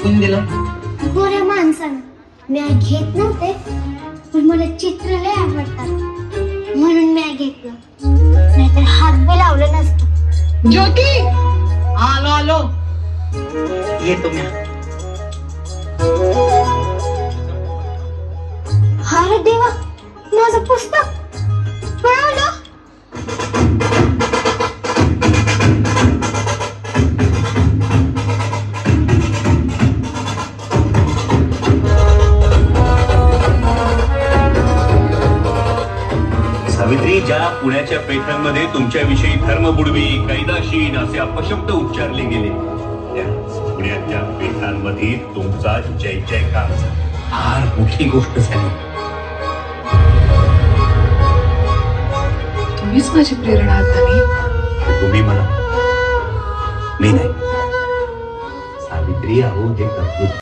कोण दिलं? गोऱ्या माणसानं. मी घेत नव्हते, पण मला चित्र लय आवडतात म्हणून मी घेतलं, नाहीतर हात बी लावलं नसतं. ज्योती, आलो आलो, येतो मी. अरे देवा, माझं पुस्तक पळवलं. सावित्री, ज्या पुण्याच्या पेठांमध्ये तुमच्याविषयी धर्मबुडवी, कैदाशीन असे अपशब्द उच्चारले गेले, त्या पुण्याच्या पेठांमध्ये तुमचा जय जयकार झाला. फार मोठी गोष्ट झाली. तुम्हीच माझी प्रेरणा आहात नाही. तुम्ही म्हणा, मी नाही. सावित्री, अहो हे कर्तृत्व